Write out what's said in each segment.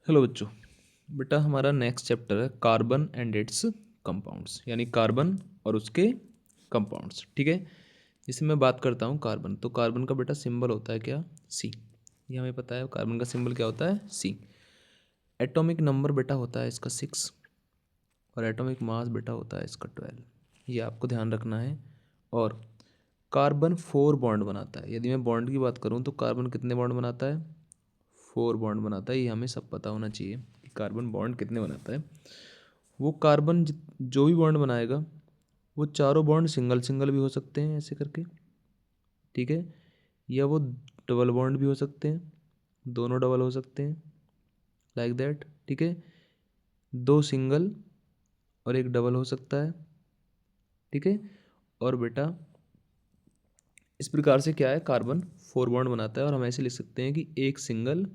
Hello बच्चों। बेटा हमारा नेक्स्ट चैप्टर है कार्बन एंड इट्स कंपाउंड्स, यानी कार्बन और उसके कंपाउंड्स। ठीक है, जिससे मैं बात करता हूँ कार्बन। तो कार्बन का बेटा सिंबल होता है क्या? सी। ये हमें पता है कार्बन का सिंबल क्या होता है? सी। एटॉमिक नंबर बेटा होता है इसका 6 और एटॉमिक मास बेटा होता है इसका 12। ये आपको ध्यान रखना है। और कार्बन 4 बॉन्ड बनाता है। यदि मैं बॉन्ड की बात करूँ तो कार्बन कितने बॉन्ड बनाता है? 4 बॉन्ड बनाता है। ये हमें सब पता होना चाहिए कि कार्बन बॉन्ड कितने बनाता है। वो कार्बन जो भी बॉन्ड बनाएगा वो चारों बॉन्ड सिंगल सिंगल भी हो सकते हैं ऐसे करके, ठीक है, या वो डबल बॉन्ड भी हो सकते हैं, दोनों डबल हो सकते हैं, लाइक दैट। ठीक है, दो सिंगल और एक डबल हो सकता है। ठीक है, और बेटा इस प्रकार से क्या है, कार्बन 4 बॉन्ड बनाता है और हम ऐसे लिख सकते हैं कि एक सिंगल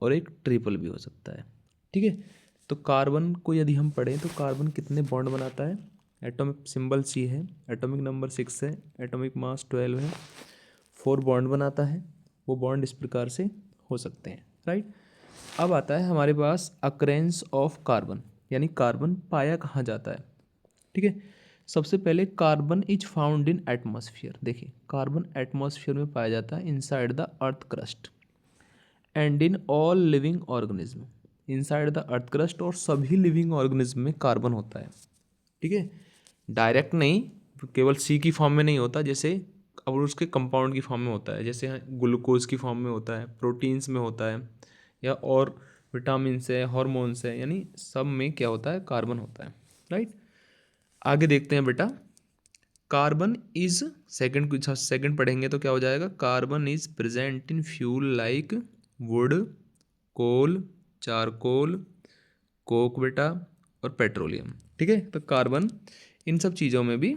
और एक ट्रिपल भी हो सकता है। ठीक है, तो कार्बन को यदि हम पढ़ें तो कार्बन कितने बॉन्ड बनाता है? एटॉमिक सिंबल सी है, एटॉमिक नंबर 6 है, एटॉमिक मास 12 है, 4 बॉन्ड बनाता है। वो बॉन्ड इस प्रकार से हो सकते हैं, राइट। अब आता है हमारे पास अक्रेंस ऑफ कार्बन, यानी कार्बन पाया कहाँ जाता है। ठीक है, सबसे पहले carbon is found in atmosphere. देखिए, कार्बन एटमॉस्फेयर में पाया जाता है inside the earth crust and in all living organism. Inside the earth crust और सभी लिविंग ऑर्गेनिज्म में कार्बन होता है। ठीक है, डायरेक्ट नहीं, केवल सी की फॉर्म में नहीं होता, जैसे अब उसके कंपाउंड की फॉर्म में होता है, जैसे ग्लूकोज की फॉर्म में होता है, प्रोटीन्स में होता है, या और विटामिन है, हॉर्मोन्स है, यानी सब में क्या होता है, कार्बन होता है, राइट। आगे देखते हैं बेटा, कार्बन इज सेकंड पढ़ेंगे तो क्या हो जाएगा, carbon is present in fuel like wood, coal, charcoal, coke बेटा और पेट्रोलियम। ठीक है, तो कार्बन इन सब चीज़ों में भी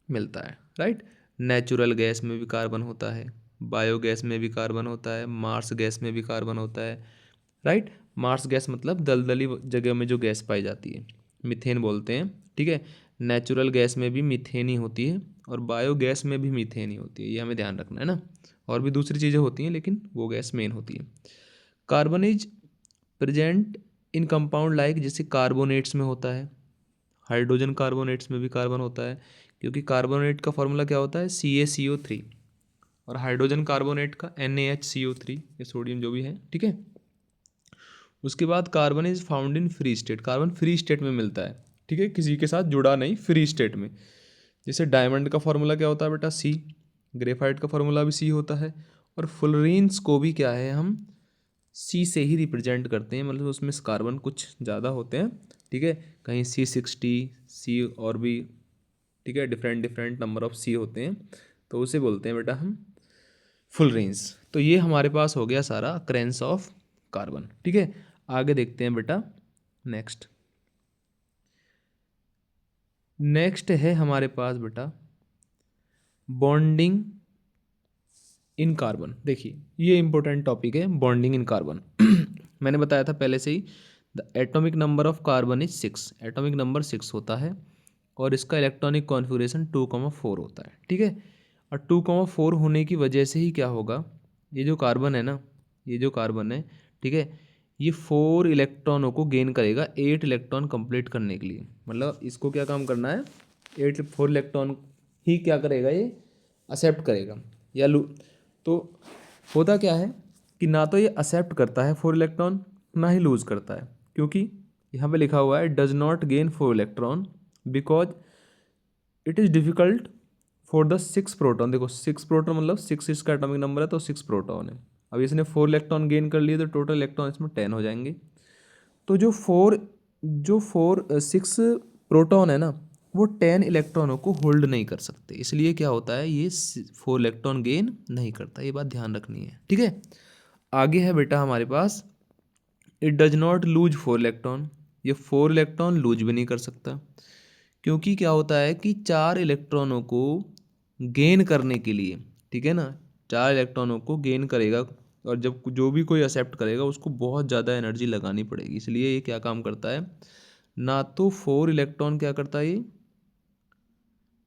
मिलता है, राइट। नेचुरल गैस में भी कार्बन होता है, बायोगैस में भी कार्बन होता है, मार्स गैस में भी कार्बन होता है, राइट। मार्स गैस मतलब दलदली जगह में जो गैस पाई जाती है, मीथेन बोलते हैं। ठीक है, नेचुरल गैस में भी मीथेन ही होती है और बायोगैस में भी मीथेन ही होती है, ये हमें ध्यान रखना है ना। और भी दूसरी चीज़ें होती हैं लेकिन वो गैस मेन होती है। Carbon is present in compound like, जैसे कार्बोनेट्स में होता है, हाइड्रोजन कार्बोनेट्स में भी कार्बन होता है, क्योंकि कार्बोनेट का फॉर्मूला क्या होता है, CaCO3, और हाइड्रोजन कार्बोनेट का NaHCO3, ये सोडियम जो भी है। ठीक है, उसके बाद carbon is found in free state. Carbon free state में मिलता है, ठीक है, किसी के साथ जुड़ा नहीं, फ्री स्टेट में। जैसे डायमंड का फॉर्मूला क्या होता है बेटा, C। ग्रेफाइट का फॉर्मूला भी C होता है। और फुलरेंस को भी क्या है, हम C से ही रिप्रेजेंट करते हैं, मतलब उसमें कार्बन कुछ ज़्यादा होते हैं। ठीक है, कहीं C60, C और भी, ठीक है, different different number of C होते हैं, तो उसे बोलते हैं बेटा हम फुल रेंज। तो ये हमारे पास हो गया सारा अक्रेंस ऑफ कार्बन। ठीक है, आगे देखते हैं बेटा, नेक्स्ट नेक्स्ट है हमारे पास बेटा बॉन्डिंग इन कार्बन। देखिए, ये इंपॉर्टेंट टॉपिक है, बॉन्डिंग इन कार्बन। मैंने बताया था पहले से ही, the atomic number of carbon is 6। Atomic number 6 होता है और इसका इलेक्ट्रॉनिक कॉन्फ़िगरेशन 2,4 होता है। ठीक है, और 2,4 होने की वजह से ही क्या होगा, ये जो कार्बन है ना, ये जो कार्बन है, ठीक है, ये 4 इलेक्ट्रॉनों को गेन करेगा 8 इलेक्ट्रॉन कंप्लीट करने के लिए। मतलब इसको क्या काम करना है, 4 इलेक्ट्रॉन ही क्या करेगा, ये एक्सेप्ट करेगा या तो होता क्या है कि ना तो ये एक्सेप्ट करता है 4 इलेक्ट्रॉन, ना ही लूज करता है, क्योंकि यहाँ पे लिखा हुआ है does not gain 4 electron because it is difficult for the 6 proton. देखो 6 प्रोटॉन मतलब 6 इसका एटॉमिक नंबर है, तो 6 प्रोटॉन है। अब इसने 4 इलेक्ट्रॉन गेन कर लिए तो टोटल इलेक्ट्रॉन इसमें 10 हो जाएंगे। तो जो फोर 6 प्रोटॉन है ना, वो 10 इलेक्ट्रॉनों को होल्ड नहीं कर सकते, इसलिए क्या होता है, ये 4 इलेक्ट्रॉन गेन नहीं करता। ये बात ध्यान रखनी है, ठीक है। आगे है बेटा हमारे पास, it does not lose 4 electron. ये 4 इलेक्ट्रॉन लूज भी नहीं कर सकता, क्योंकि क्या होता है कि 4 इलेक्ट्रॉनों को गेन करने के लिए, ठीक है ना, 4 इलेक्ट्रॉनों को गेन करेगा, और जब जो भी कोई एक्सेप्ट करेगा उसको बहुत ज़्यादा एनर्जी लगानी पड़ेगी, इसलिए ये क्या काम करता है, ना तो 4 इलेक्ट्रॉन क्या करता है ये,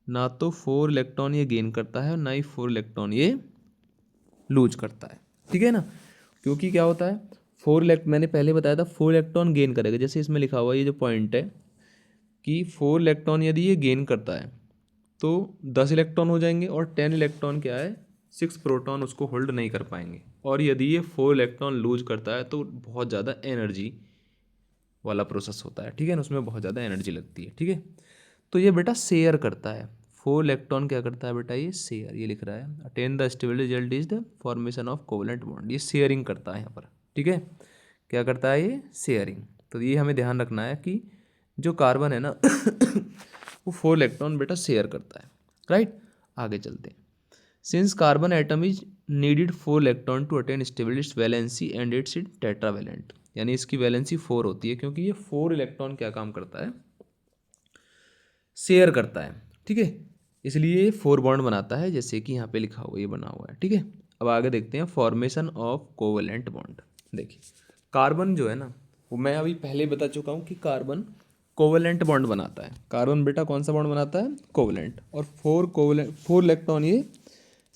ना तो 4 इलेक्ट्रॉन ये गेन करता है और ना ही 4 इलेक्ट्रॉन ये लूज करता है, ठीक है ना। क्योंकि क्या होता है, मैंने पहले बताया था 4 इलेक्ट्रॉन गेन करेगा, जैसे इसमें लिखा हुआ है ये जो पॉइंट है कि 4 इलेक्ट्रॉन यदि ये गेन करता है तो 10 इलेक्ट्रॉन हो जाएंगे, और 10 इलेक्ट्रॉन क्या है, 6 प्रोटॉन उसको होल्ड नहीं कर पाएंगे। और यदि ये 4 इलेक्ट्रॉन लूज करता है तो बहुत ज़्यादा एनर्जी वाला प्रोसेस होता है, ठीक है ना, उसमें बहुत ज़्यादा एनर्जी लगती है, ठीक है। तो ये बेटा शेयर करता है, 4 इलेक्ट्रॉन क्या करता है बेटा, ये शेयर, ये लिख रहा है attain the stable result is the formation of covalent bond, ये शेयरिंग करता है यहाँ पर, ठीक है। क्या करता है ये, शेयरिंग। तो ये हमें ध्यान रखना है कि जो कार्बन है ना वो 4 इलेक्ट्रॉन बेटा शेयर करता है, राइट। आगे चलते हैं। Since carbon atom is needed 4 electron to attain stability its valency and its tetravalent, यानी इसकी वैलेंसी 4 होती है, क्योंकि ये 4 इलेक्ट्रॉन क्या काम करता है, शेयर करता है, ठीक है। इसलिए ये 4 बॉन्ड बनाता है, जैसे कि यहाँ पे लिखा हुआ ये बना हुआ है, ठीक है। अब आगे देखते हैं फॉर्मेशन ऑफ कोवेलेंट बॉन्ड। देखिए कार्बन जो है ना, वो मैं अभी पहले बता चुका हूँ कि कार्बन कोवेलेंट बॉन्ड बनाता है। कार्बन बेटा कौन सा बॉन्ड बनाता है, कोवेलेंट, और 4 इलेक्ट्रॉन ये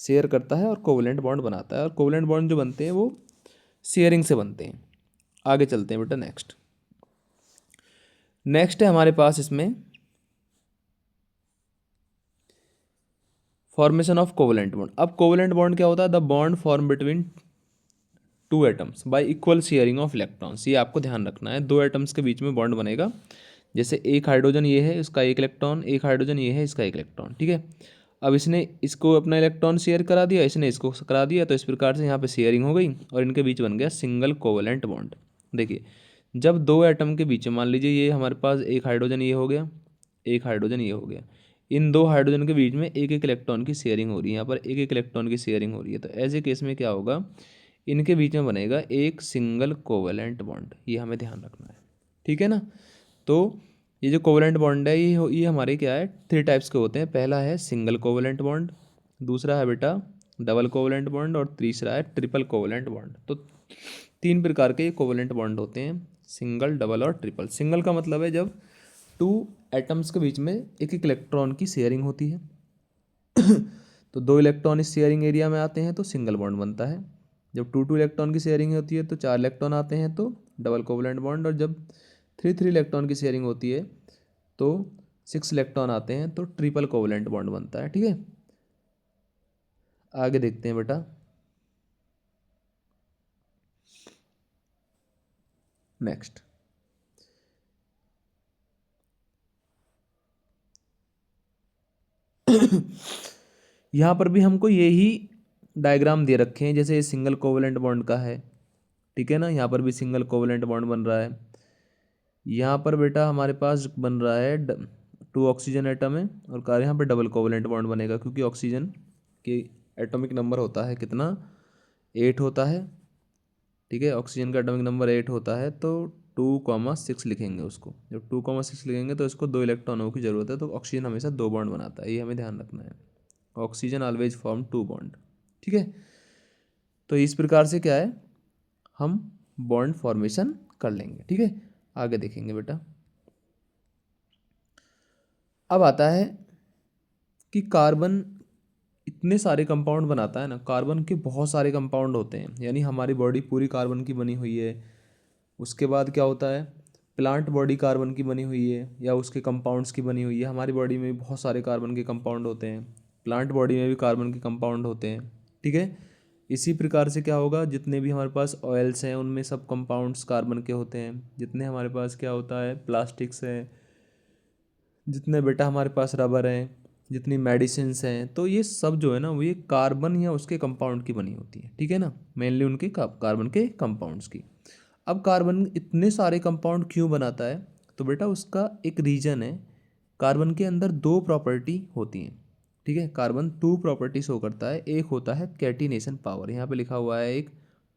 शेयर करता है और कोवेलेंट बॉन्ड बनाता है, और कोवेलेंट बॉन्ड जो बनते हैं वो शेयरिंग से बनते हैं। आगे चलते हैं बेटा, नेक्स्ट है हमारे पास इसमें फॉर्मेशन ऑफ कोवेलेंट बॉन्ड। अब कोवेलेंट बॉन्ड क्या होता है, the bond form between 2 atoms y equal sharing of electrons. ये आपको ध्यान रखना है, 2 एटम्स के बीच में बॉन्ड बनेगा, जैसे एक हाइड्रोजन ये है इसका एक इलेक्ट्रॉन, एक हाइड्रोजन ये है इसका एक इलेक्ट्रॉन, ठीक है। अब इसने इसको अपना इलेक्ट्रॉन शेयर करा दिया, इसने इसको करा दिया, तो इस प्रकार से यहाँ पे शेयरिंग हो गई और इनके बीच बन गया सिंगल कोवेलेंट बॉन्ड। देखिए जब 2 एटम के बीच में, मान लीजिए ये हमारे पास एक हाइड्रोजन ये हो गया, एक हाइड्रोजन ये हो गया, इन 2 हाइड्रोजन के बीच में एक एक इलेक्ट्रॉन की शेयरिंग हो रही है, यहाँ पर एक एक इलेक्ट्रॉन की शेयरिंग हो रही है, तो ऐसे केस में क्या होगा, इनके बीच में बनेगा एक सिंगल कोवेलेंट बॉन्ड। ये हमें ध्यान रखना है, ठीक है ना। तो ये जो कोवेलेंट बॉन्ड है ये हमारे क्या है, 3 टाइप्स के होते हैं। पहला है सिंगल कोवेलेंट बॉन्ड, दूसरा है बेटा डबल कोवेलेंट बॉन्ड, और तीसरा है ट्रिपल कोवेलेंट बॉन्ड। तो 3 प्रकार के कोवेलेंट बॉन्ड होते हैं, सिंगल, डबल और ट्रिपल। सिंगल का मतलब है जब 2 एटम्स के बीच में एक एक इलेक्ट्रॉन की शेयरिंग होती है तो 2 इलेक्ट्रॉन इस शेयरिंग एरिया में आते हैं तो सिंगल बॉन्ड बनता है। जब 2 इलेक्ट्रॉन की शेयरिंग होती है तो 4 इलेक्ट्रॉन आते हैं तो डबल कोवेलेंट बॉन्ड, और जब 3 इलेक्ट्रॉन की शेयरिंग होती है तो 6 इलेक्ट्रॉन आते हैं तो ट्रिपल कोवेलेंट बॉन्ड बनता है, ठीक है। आगे देखते हैं बेटा, नेक्स्ट यहाँ पर भी हमको यही डायग्राम दे रखे हैं, जैसे सिंगल कोवेलेंट बॉन्ड का है, ठीक है ना। यहाँ पर भी सिंगल कोवेलेंट बॉन्ड बन रहा है। यहाँ पर बेटा हमारे पास बन रहा है 2 ऑक्सीजन एटम है, और यहाँ पर डबल कोवेलेंट बॉन्ड बनेगा, क्योंकि ऑक्सीजन के एटॉमिक नंबर होता है कितना, 8 होता है, ठीक है। ऑक्सीजन का एटॉमिक नंबर 8 होता है, तो 2,6 लिखेंगे उसको। जब 2,6 लिखेंगे तो इसको 2 इलेक्ट्रॉनों की ज़रूरत है, तो ऑक्सीजन हमेशा 2 बॉन्ड बनाता है, ये हमें ध्यान रखना है। ऑक्सीजन ऑलवेज फॉर्म 2 बॉन्ड, ठीक है। तो इस प्रकार से क्या है, हम बॉन्ड फॉर्मेशन कर लेंगे, ठीक है। आगे देखेंगे बेटा, अब आता है कि कार्बन इतने सारे कंपाउंड बनाता है ना, कार्बन के बहुत सारे कंपाउंड होते हैं, यानी हमारी बॉडी पूरी कार्बन की बनी हुई है। उसके बाद क्या होता है, प्लांट बॉडी कार्बन की बनी हुई है या उसके कंपाउंड्स की बनी हुई है। हमारी बॉडी में भी बहुत सारे कार्बन के कंपाउंड होते हैं, प्लांट बॉडी में भी कार्बन के कंपाउंड होते हैं, ठीक है। इसी प्रकार से क्या होगा, जितने भी हमारे पास ऑयल्स हैं उनमें सब कंपाउंड्स कार्बन के होते हैं। जितने हमारे पास क्या होता है, प्लास्टिक्स हैं, जितने बेटा हमारे पास रबर हैं, जितनी मेडिसिन्स हैं, तो ये सब जो है ना वो ये कार्बन या उसके कंपाउंड की बनी होती है, ठीक है ना, मेनली उनके कार्बन के कंपाउंड्स की। अब कार्बन इतने सारे कंपाउंड क्यों बनाता है, तो बेटा उसका एक रीज़न है, कार्बन के अंदर 2 प्रॉपर्टी होती हैं, ठीक है। कार्बन 2 प्रॉपर्टी शो करता है, एक होता है कैटिनेशन पावर, यहाँ पे लिखा हुआ है एक,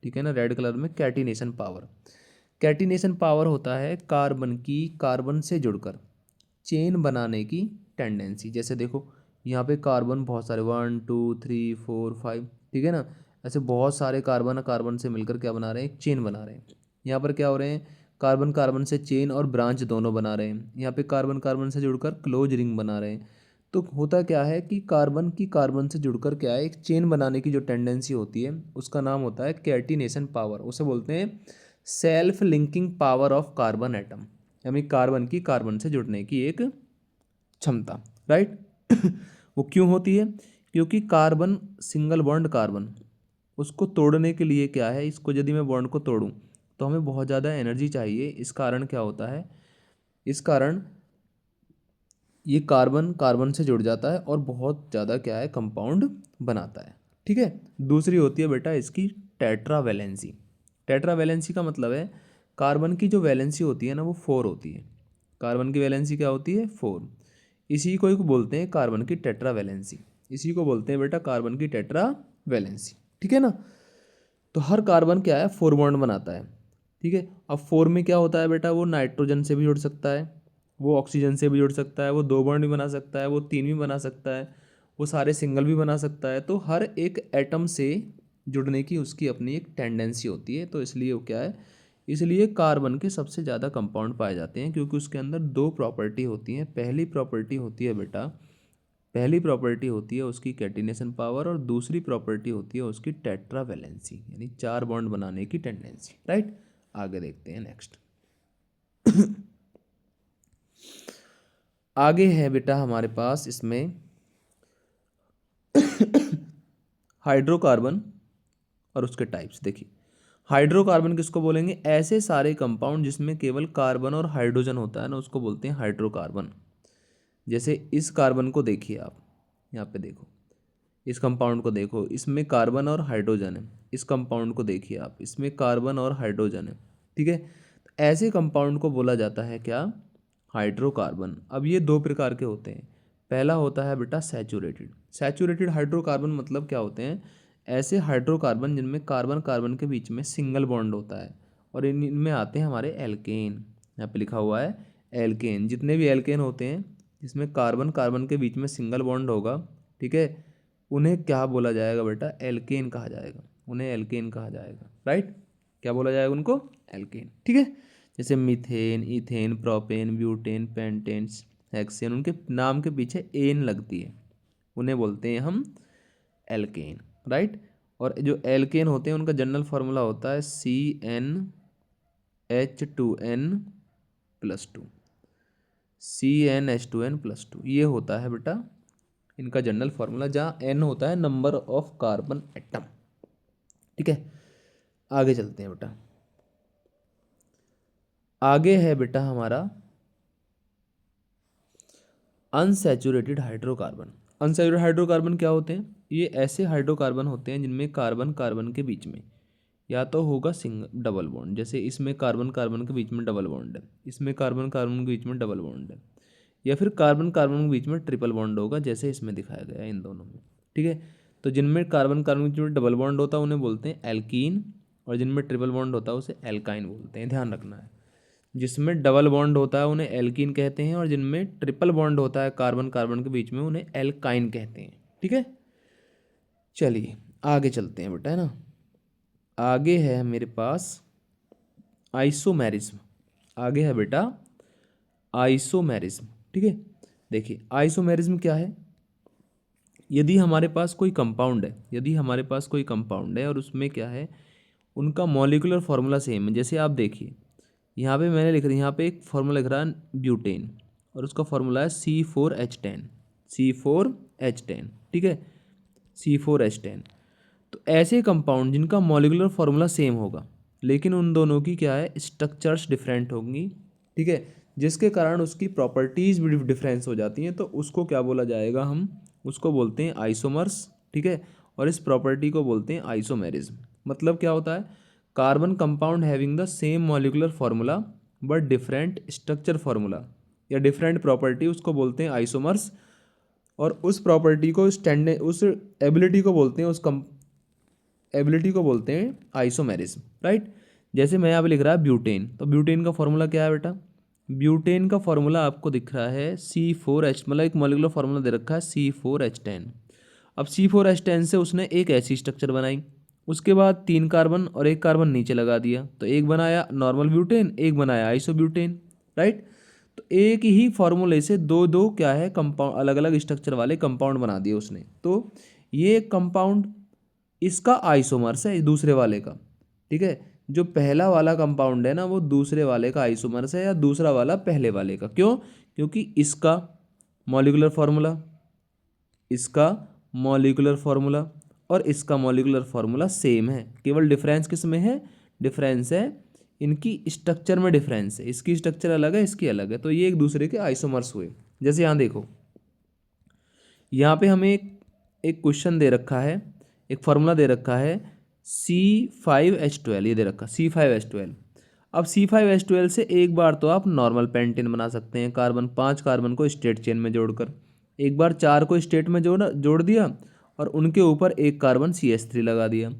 ठीक है ना, रेड कलर में, कैटिनेशन पावर। कैटिनेशन पावर होता है कार्बन की कार्बन से जुड़कर चेन बनाने की टेंडेंसी। जैसे देखो यहाँ पे कार्बन बहुत सारे 1 2 3 4 5, ठीक है ना, ऐसे बहुत सारे कार्बन कार्बन से मिलकर क्या बना रहे हैं, एक चेन बना रहे हैं। यहाँ पर क्या हो रहे हैं, कार्बन कार्बन से चेन और ब्रांच दोनों बना रहे हैं। यहाँ पे कार्बन कार्बन से जुड़कर क्लोज रिंग बना रहे हैं। तो होता क्या है कि कार्बन की कार्बन से जुड़कर क्या है, एक चेन बनाने की जो टेंडेंसी होती है उसका नाम होता है कैटिनेशन पावर, उसे बोलते हैं self linking power of carbon atom, यानी कार्बन की कार्बन से जुड़ने की एक क्षमता, राइट। वो क्यों होती है? क्योंकि कार्बन, सिंगल बॉन्ड कार्बन, उसको तोड़ने के लिए क्या है, इसको यदि मैं बॉन्ड को तोड़ूं तो हमें बहुत ज़्यादा एनर्जी चाहिए। इस कारण क्या होता है, इस कारण ये कार्बन कार्बन से जुड़ जाता है और बहुत ज़्यादा क्या है, कंपाउंड बनाता है, ठीक है। दूसरी होती है बेटा इसकी टेट्रा वैलेंसी। टेट्रा वैलेंसी का मतलब है कार्बन की जो वैलेंसी होती है ना वो 4 होती है। कार्बन की वैलेंसी क्या होती है? 4। इसी को एक बोलते हैं कार्बन की टेट्रा वैलेंसी, इसी को बोलते हैं बेटा कार्बन की टेट्रा वैलेंसी, ठीक है ना। तो हर कार्बन क्या है, 4 बॉन्ड बनाता है, ठीक है। अब 4 में क्या होता है बेटा, वो नाइट्रोजन से भी जुड़ सकता है, वो ऑक्सीजन से भी जुड़ सकता है, वो 2 बॉन्ड भी बना सकता है, वो 3 भी बना सकता है, वो सारे सिंगल भी बना सकता है। तो हर एक एटम से जुड़ने की उसकी अपनी एक टेंडेंसी होती है। तो इसलिए वो क्या है, इसलिए कार्बन के सबसे ज़्यादा कंपाउंड पाए जाते हैं, क्योंकि उसके अंदर 2 प्रॉपर्टी होती हैं। पहली प्रॉपर्टी होती है बेटा, पहली प्रॉपर्टी होती है उसकी कैटिनेशन पावर, और दूसरी प्रॉपर्टी होती है उसकी टेट्रा वैलेंसी, यानी 4 बॉन्ड बनाने की टेंडेंसी, राइट। आगे देखते हैं नेक्स्ट। आगे है बेटा हमारे पास इसमें हाइड्रोकार्बन और उसके टाइप्स। देखिए हाइड्रोकार्बन किसको बोलेंगे, ऐसे सारे कंपाउंड जिसमें केवल कार्बन और हाइड्रोजन होता है ना, उसको बोलते हैं हाइड्रोकार्बन। जैसे इस कार्बन को देखिए आप, यहाँ पे देखो, इस कंपाउंड को देखो, इसमें कार्बन और हाइड्रोजन है। इस कंपाउंड को देखिए आप, इसमें कार्बन और हाइड्रोजन है, ठीक है। तो ऐसे कंपाउंड को बोला जाता है क्या, हाइड्रोकार्बन। अब ये 2 प्रकार के होते हैं। पहला होता है बेटा सैचुरेटेड। सैचुरेटेड हाइड्रोकार्बन मतलब क्या होते हैं, ऐसे हाइड्रोकार्बन जिनमें कार्बन कार्बन के बीच में सिंगल बॉन्ड होता है, और इनमें आते हैं हमारे एल्केन। यहाँ पे लिखा हुआ है एल्केन। जितने भी एल्केन होते हैं जिसमें कार्बन कार्बन के बीच में सिंगल बॉन्ड होगा, ठीक है, उन्हें क्या बोला जाएगा बेटा, एल्केन कहा जाएगा, उन्हें एल्केन कहा जाएगा, राइट। क्या बोला जाएगा उनको, एल्केन, ठीक है। जैसे methane, ethane, propane, butane, pentanes, hexane, उनके नाम के पीछे एन लगती है, उन्हें बोलते हैं हम एल्केन, राइट। और जो एल्केन होते हैं उनका जनरल फार्मूला होता है CnH2n+2, CnH2n+2, ये होता है बेटा इनका जनरल फार्मूला, जहाँ n होता है नंबर ऑफ कार्बन एटम, ठीक है। आगे चलते हैं बेटा। आगे है बेटा हमारा अनसैचुरेटेड हाइड्रोकार्बन। अनसैचुरेटेड हाइड्रोकार्बन क्या होते हैं, ये ऐसे हाइड्रोकार्बन होते हैं जिनमें कार्बन कार्बन के बीच में या तो होगा सिंगल डबल बॉन्ड, जैसे इसमें कार्बन कार्बन के बीच में डबल बॉन्ड है, इसमें कार्बन कार्बन के बीच में डबल बॉन्ड है, या फिर कार्बन कार्बन के बीच में ट्रिपल बॉन्ड होगा, जैसे इसमें दिखाया गया है इन दोनों में, ठीक है। तो जिनमें कार्बन कार्बन के बीच में डबल बॉन्ड होता है उन्हें बोलते हैं एल्कीन, और जिनमें ट्रिपल बॉन्ड होता है उसे एल्काइन बोलते हैं, ध्यान रखना है। जिसमें डबल बॉन्ड होता है उन्हें एल्कीन कहते हैं, और जिनमें ट्रिपल बॉन्ड होता है कार्बन कार्बन के बीच में उन्हें एल्काइन कहते हैं, ठीक है। चलिए आगे चलते हैं बेटा, है ना। आगे है मेरे पास आइसोमेरिज्म। आगे है बेटा आइसोमेरिज्म, ठीक है। देखिए आइसोमेरिज्म क्या है, यदि हमारे पास कोई कंपाउंड है, यदि हमारे पास कोई कंपाउंड है और उसमें क्या है, उनका मॉलिक्यूलर फार्मूला सेम है। जैसे आप देखिए यहाँ पे मैंने लिख रही, यहाँ पे एक फार्मूला लिख रहा है ब्यूटेन, और उसका फार्मूला है C4H10, C4H10, ठीक है, C4H10। तो ऐसे कंपाउंड जिनका मॉलिक्यूलर फार्मूला सेम होगा, लेकिन उन दोनों की क्या है, स्ट्रक्चर्स डिफरेंट होंगी, ठीक है, जिसके कारण उसकी प्रॉपर्टीज़ भी डिफरेंस हो जाती हैं, तो उसको क्या बोला जाएगा, हम उसको बोलते हैं आइसोमर्स, ठीक है। और इस प्रॉपर्टी को बोलते हैं आइसोमेरिज्म। मतलब क्या होता है, carbon compound having the same molecular formula but different structure formula या डिफरेंट प्रॉपर्टी, उसको बोलते हैं आइसोमर्स। और उस प्रॉपर्टी को उस एबिलिटी को बोलते हैं, उस एबिलिटी को बोलते हैं आइसोमेरिज्म, राइट। जैसे मैं यहाँ पे लिख रहा है ब्यूटेन, तो ब्यूटेन का फॉर्मूला क्या है बेटा, ब्यूटेन का फॉर्मूला आपको दिख रहा है C4H, मतलब एक मॉलिक्यूलर फार्मूला दे रखा है C4H10। अब C4H10 से उसने एक ऐसी स्ट्रक्चर बनाई, उसके बाद 3 कार्बन और 1 कार्बन नीचे लगा दिया, तो एक बनाया नॉर्मल ब्यूटेन, एक बनाया आइसोब्यूटेन, राइट। तो एक ही फार्मूले से दो दो क्या है कंपाउंड, अलग अलग स्ट्रक्चर वाले कंपाउंड बना दिए उसने। तो ये कंपाउंड इसका आइसोमर्स है दूसरे वाले का, ठीक है। जो पहला वाला कंपाउंड है ना वो दूसरे वाले का आइसोमर्स है या दूसरा वाला पहले वाले का। क्यों? क्योंकि इसका मॉलिक्यूलर फार्मूला, इसका मॉलिक्यूलर फार्मूला और इसका मॉलिक्यूलर फार्मूला सेम है। केवल डिफरेंस किस में है? डिफरेंस है इनकी स्ट्रक्चर में डिफरेंस है। इसकी स्ट्रक्चर अलग है, इसकी अलग है, तो ये एक दूसरे के आइसोमर्स हुए। जैसे यहाँ देखो, यहाँ पे हमें एक क्वेश्चन दे रखा है, एक फार्मूला दे रखा है C5H12, ये दे रखा C5H12। अब C5H12 से एक बार तो आप नॉर्मल पेंटेन बना सकते हैं, कार्बन 5 कार्बन को स्टेट चेन में जोड़कर। एक बार 4 को स्टेट में जोड़ दिया और उनके ऊपर एक कार्बन CH3 लगा दिया।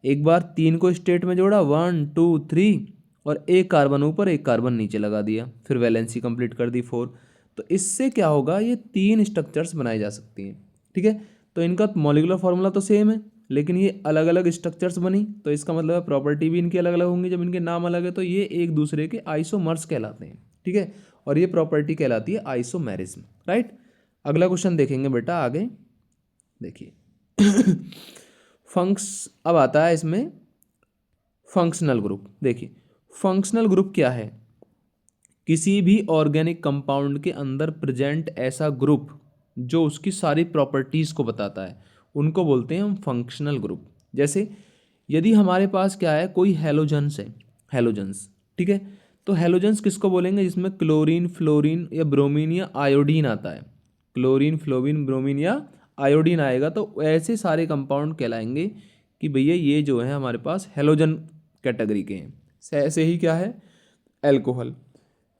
एक बार 3 को स्टेट में जोड़ा, 1 2 3, और एक कार्बन ऊपर एक कार्बन नीचे लगा दिया, फिर वैलेंसी कंप्लीट कर दी 4। तो इससे क्या होगा, ये 3 स्ट्रक्चर्स बनाई जा सकती हैं। ठीक है, तो इनका मॉलिक्यूलर फार्मूला तो सेम है लेकिन ये अलग अलग स्ट्रक्चर्स बनी, तो इसका मतलब है प्रॉपर्टी भी इनकी अलग अलग होंगी। जब इनके नाम अलग है तो ये एक दूसरे के आइसोमर्स कहलाते हैं। ठीक है, और ये प्रॉपर्टी कहलाती है आइसोमेरिज्म। राइट, अगला क्वेश्चन देखेंगे बेटा आगे। देखिए अब आता है इसमें फंक्शनल ग्रुप। देखिए फंक्शनल ग्रुप क्या है? किसी भी ऑर्गेनिक कंपाउंड के अंदर प्रेजेंट ऐसा ग्रुप जो उसकी सारी प्रॉपर्टीज़ को बताता है, उनको बोलते हैं हम फंक्शनल ग्रुप। जैसे यदि हमारे पास क्या है, कोई हैलोजन्स है, हैलोजन्स, ठीक है, तो हैलोजन्स किसको बोलेंगे? जिसमें क्लोरीन, फ्लोरीन या ब्रोमीन या आयोडीन आता है। क्लोरीन, फ्लोरीन, ब्रोमीन या आयोडीन आएगा तो ऐसे सारे कंपाउंड कहलाएंगे कि भैया ये जो है हमारे पास हैलोजन कैटेगरी के हैं। ऐसे ही क्या है, एल्कोहल,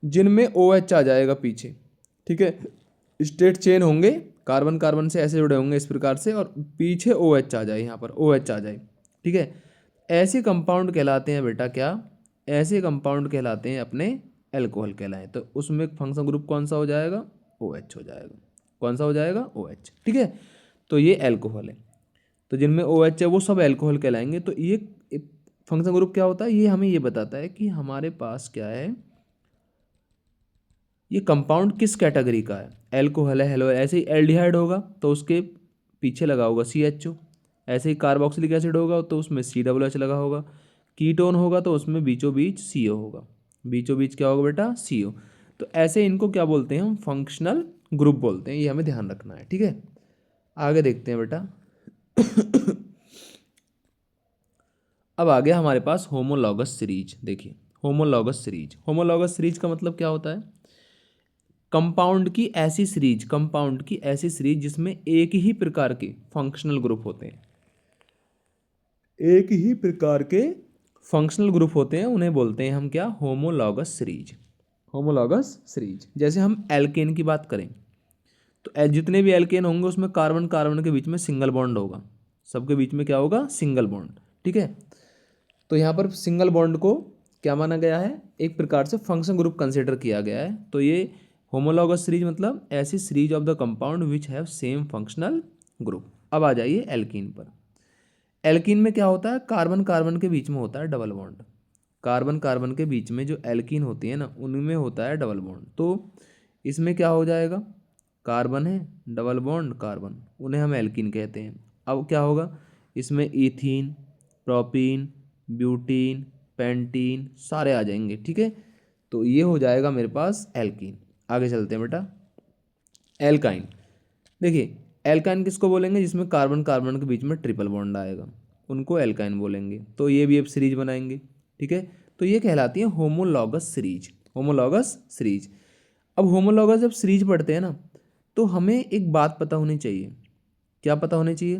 जिनमें OH आ जाएगा पीछे। ठीक है, स्टेट चेन होंगे, कार्बन कार्बन से ऐसे जुड़े होंगे इस प्रकार से, और पीछे OH आ जाए, यहाँ पर OH आ जाए। ठीक है, ऐसे कंपाउंड कहलाते हैं बेटा क्या? ऐसे कंपाउंड कहलाते हैं अपने एल्कोहल कहलाएं। तो उसमें फंक्शन ग्रुप कौन सा हो जाएगा? OH हो जाएगा। कौन सा हो जाएगा? OH। ठीक है, तो ये एल्कोहल है, तो जिनमें OH है वो सब एल्कोहल कहलाएंगे। तो ये फंक्शन ग्रुप क्या होता है? ये हमें ये बताता है कि हमारे पास क्या है, ये कंपाउंड किस कैटेगरी का है। एल्कोहल है, हेलो, ऐसे ही एल्डिहाइड होगा तो उसके पीछे लगा होगा CHO। ऐसे ही कार्बोक्सिलिक एसिड होगा तो उसमें COOH लगा होगा। कीटोन होगा तो उसमें बीचों बीच CO होगा। बीचों बीच क्या होगा बेटा? CO। तो ऐसे इनको क्या बोलते हैं हम? फंक्शनल ग्रुप बोलते हैं। ये हमें ध्यान रखना है। ठीक है, आगे देखते हैं बेटा। अब आ गया हमारे पास होमोलॉगस सीरीज। देखिए होमोलॉगस सीरीज, होमोलॉगस सीरीज का मतलब क्या होता है? कंपाउंड की ऐसी सीरीज, कंपाउंड की ऐसी सीरीज जिसमें एक ही प्रकार के फंक्शनल ग्रुप होते हैं। एक ही प्रकार के फंक्शनल ग्रुप होते हैं, उन्हें बोलते हैं हम क्या? Homologous series. Homologous series. जैसे हम एल्केन की बात करें तो जितने भी एल्केन होंगे उसमें कार्बन कार्बन के बीच में सिंगल बॉन्ड होगा। सबके बीच में क्या होगा? Single bond. ठीक है, तो यहाँ पर सिंगल बॉन्ड को क्या माना गया है? एक प्रकार से फंक्शन ग्रुप कंसिडर किया गया है। तो ये होमोलॉगस सीरीज मतलब ऐसी series of the compound which have same functional group. अब आ जाइए एल्कीन पर। एल्कीन में क्या होता है? कार्बन कार्बन के बीच में होता है डबल बॉन्ड। कार्बन कार्बन के बीच में जो एल्कीन होती है ना, उनमें होता है डबल बॉन्ड। तो इसमें क्या हो जाएगा? कार्बन है, डबल बॉन्ड कार्बन, उन्हें हम एल्कीन कहते हैं। अब क्या होगा? इसमें इथीन, प्रोपीन, ब्यूटीन, पेंटीन सारे आ जाएंगे। ठीक है, तो ये हो जाएगा मेरे पास एल्कीन। आगे चलते हैं बेटा, एल्काइन। देखिए एल्काइन किसको बोलेंगे? जिसमें कार्बन कार्बन के बीच में ट्रिपल बॉन्ड आएगा, उनको एल्काइन बोलेंगे। तो ये भी अब सीरीज बनाएंगे। ठीक है, तो ये कहलाती है होमोलॉगस सीरीज। Homologous series. अब होमोलॉगस जब सीरीज पढ़ते हैं ना तो हमें एक बात पता होनी चाहिए। क्या पता होनी चाहिए?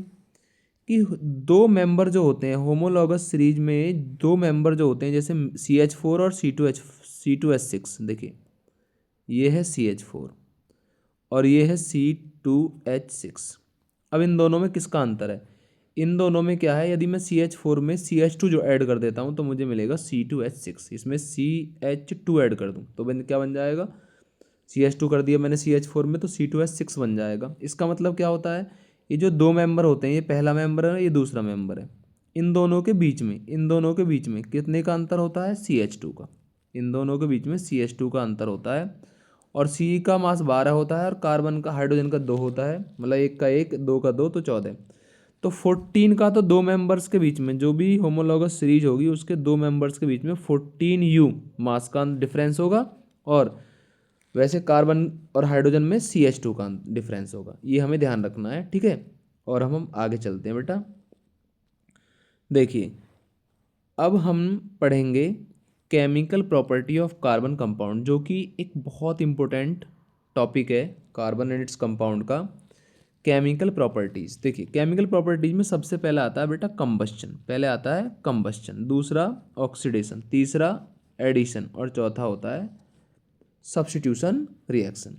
कि दो मेंबर जो होते हैं होमोलॉगस सीरीज में, दो मेंबर जो होते हैं जैसे CH4 और C2H6। देखिए ये है CH4 और ये है C2H6। अब इन दोनों में किसका अंतर है? इन दोनों में क्या है, यदि मैं CH4 में CH2 जो ऐड कर देता हूँ तो मुझे मिलेगा C2H6। इसमें CH2 ऐड कर दूँ तो क्या बन जाएगा? CH2 कर दिया मैंने CH4 में तो C2H6 बन जाएगा। इसका मतलब क्या होता है? ये जो दो मेंबर होते हैं, ये पहला मेंबर है, ये दूसरा मेंबर है, इन दोनों के बीच में, इन दोनों के बीच में कितने का अंतर होता है? CH2 का। इन दोनों के बीच में CH2 का अंतर होता है, और C का मास 12 होता है और कार्बन का, हाइड्रोजन का 2 होता है। मतलब एक का 1, 2 का 2 तो 14। तो 14 का तो दो मेंबर्स के बीच में, जो भी होमोलॉगस सीरीज होगी उसके दो मेंबर्स के बीच में 14U मास का डिफरेंस होगा, और वैसे कार्बन और हाइड्रोजन में CH2 का डिफरेंस होगा। ये हमें ध्यान रखना है, ठीक है। और हम आगे चलते हैं बेटा। देखिए अब हम पढ़ेंगे chemical property of carbon compound, जो कि एक बहुत इंपॉर्टेंट टॉपिक है कार्बन एंड इट्स कंपाउंड का। केमिकल प्रॉपर्टीज, देखिए केमिकल प्रॉपर्टीज में सबसे पहला आता है बेटा कंबस्चन, पहले आता है कंबस्चन, दूसरा ऑक्सीडेशन, तीसरा एडिशन, और चौथा होता है सब्स्टिट्यूशन रिएक्शन।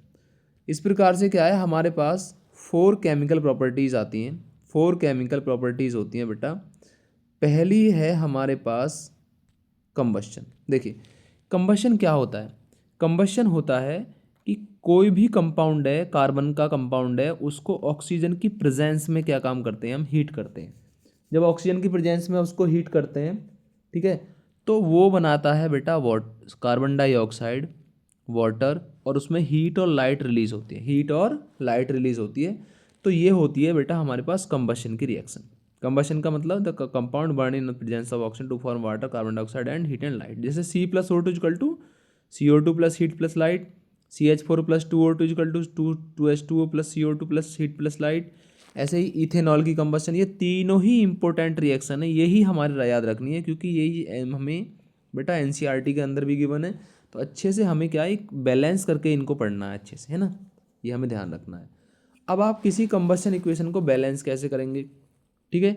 इस प्रकार से क्या है, हमारे पास 4 केमिकल प्रॉपर्टीज़ आती हैं, 4 केमिकल प्रॉपर्टीज़ होती हैं बेटा। पहली है हमारे पास कंबस्चन। देखिए कंबस्चन क्या होता है, कंबस्चन होता है कि कोई भी कंपाउंड है, कार्बन का कंपाउंड है, उसको ऑक्सीजन की प्रेजेंस में क्या काम करते हैं, हम हीट करते हैं। जब ऑक्सीजन की प्रेजेंस में उसको हीट करते हैं, ठीक है, तो वो बनाता है बेटा कार्बन डाइऑक्साइड, वाटर, और उसमें हीट और लाइट रिलीज होती है, हीट और लाइट रिलीज होती है। तो ये होती है बेटा हमारे पास कंबस्शन की रिएक्शन। कंबस्शन का मतलब the compound burn in presence of oxygen to form water, carbon dioxide and heat and light. जैसे C+O2 equal to CO2 plus heat plus light, CH4 plus 2O2 equal to 2H2O plus CO2 plus heat plus light. ऐसे ही ethanol की combustion. ये तीनों ही important reaction है, यही हमारे याद रखनी है, क्योंकि यही हमें बेटा NCERT के अंदर भी गिवन है। तो अच्छे से हमें क्या है, एक बैलेंस करके इनको पढ़ना है अच्छे से, है ना, ये हमें ध्यान रखना है। अब आप किसी कंबस्शन इक्वेशन को बैलेंस कैसे करेंगे, ठीक है।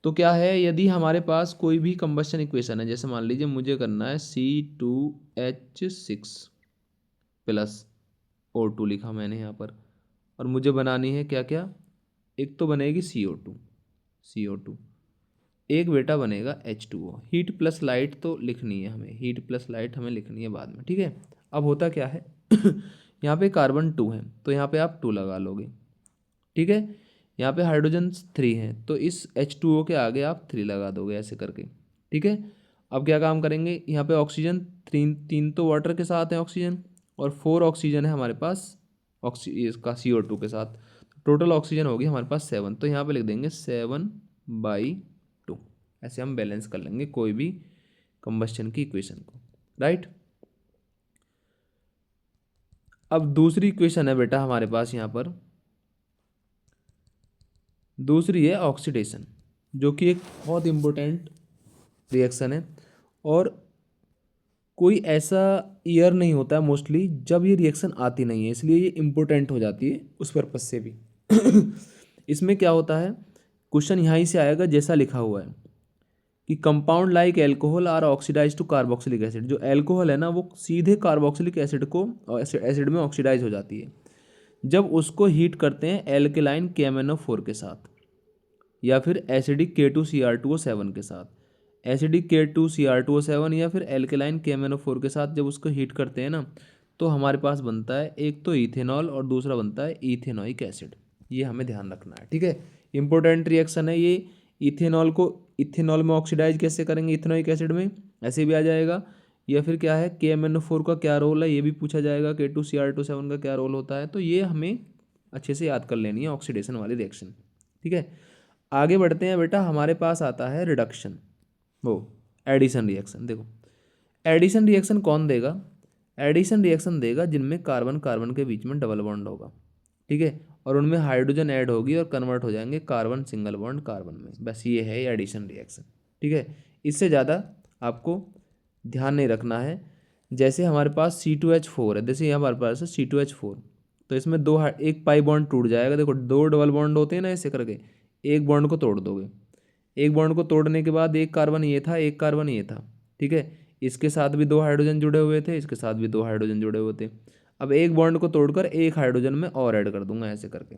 तो क्या है, यदि हमारे पास कोई भी कंबस्शन इक्वेशन है, जैसे मान लीजिए मुझे करना है C2H6 प्लस O2 लिखा मैंने यहाँ पर, और मुझे बनानी है क्या क्या, एक तो बनेगी CO2, एक बेटा बनेगा H2O। हीट प्लस लाइट तो लिखनी है हमें, हीट प्लस लाइट हमें लिखनी है बाद में, ठीक है। अब होता क्या है यहाँ पे कार्बन 2 है, तो यहाँ पे आप 2 लगा लोगे, ठीक है। यहाँ पे हाइड्रोजन 3 है, तो इस H2O के आगे आप 3 लगा दोगे ऐसे करके, ठीक है। अब क्या काम करेंगे, यहाँ पे ऑक्सीजन 3 तो वाटर के साथ है ऑक्सीजन, और 4 ऑक्सीजन है हमारे पास इसका CO2 के साथ। टोटल ऑक्सीजन होगी हमारे पास 7, तो यहाँ पे लिख देंगे 7/2। ऐसे हम बैलेंस कर लेंगे कोई भी कंबस्शन की इक्वेशन को, राइट। अब दूसरी इक्वेशन है बेटा हमारे पास यहाँ पर, दूसरी है ऑक्सीडेशन, जो कि एक बहुत इम्पोर्टेंट रिएक्शन है। और कोई ऐसा ईयर नहीं होता है मोस्टली जब ये रिएक्शन आती नहीं है, इसलिए ये इम्पोर्टेंट हो जाती है उस पर्पज से भी इसमें क्या होता है, क्वेश्चन यहाँ ही से आएगा जैसा लिखा हुआ है कि compound like alcohol are oxidise to carboxylic acid. जो एल्कोहल है ना, वो सीधे कार्बोक्सिलिक एसिड को एसिड में ऑक्सीडाइज हो जाती है जब उसको हीट करते हैं एल्केलाइन KMnO4 के साथ, या फिर एसिडिक K2Cr2O7 के साथ। एसिडिक K2Cr2O7 या फिर एल्केलाइन KMnO4 के साथ जब उसको हीट करते हैं ना, तो हमारे पास बनता है एक तो इथेनॉल और दूसरा बनता है इथेनॉइक एसिड। ये हमें ध्यान रखना है, ठीक है। इंपॉर्टेंट रिएक्शन है ये। इथेनॉल को इथेनॉल में ऑक्सीडाइज कैसे करेंगे इथेनॉइक एसिड में, ऐसे भी आ जाएगा। या फिर क्या है, KMnO4 का क्या रोल है, ये भी पूछा जाएगा। K2Cr2O7 का क्या रोल होता है, तो ये हमें अच्छे से याद कर लेनी है ऑक्सीडेशन वाली रिएक्शन, ठीक है। आगे बढ़ते हैं बेटा, हमारे पास आता है रिडक्शन, वो एडिशन रिएक्शन। देखो एडिशन रिएक्शन कौन देगा, एडिशन रिएक्शन देगा जिनमें कार्बन कार्बन के बीच में डबल बॉन्ड होगा, ठीक है, और उनमें हाइड्रोजन ऐड होगी और कन्वर्ट हो जाएंगे कार्बन सिंगल बॉन्ड कार्बन में। बस ये है एडिशन रिएक्शन, ठीक है। इससे ज़्यादा आपको ध्यान नहीं रखना है। जैसे हमारे पास C2H4 है, जैसे हमारे पास है C2H4, तो इसमें एक पाई बॉन्ड टूट जाएगा। देखो 2 डबल बॉन्ड होते हैं ना, ऐसे करके एक बॉन्ड को तोड़ दोगे। एक बॉन्ड को तोड़ने के बाद एक कार्बन ये था, एक कार्बन ये था, ठीक है। इसके साथ भी 2 हाइड्रोजन जुड़े हुए थे, इसके साथ भी 2 हाइड्रोजन जुड़े हुए थे। अब एक बॉन्ड को तोड़कर एक हाइड्रोजन में और ऐड कर दूंगा ऐसे करके,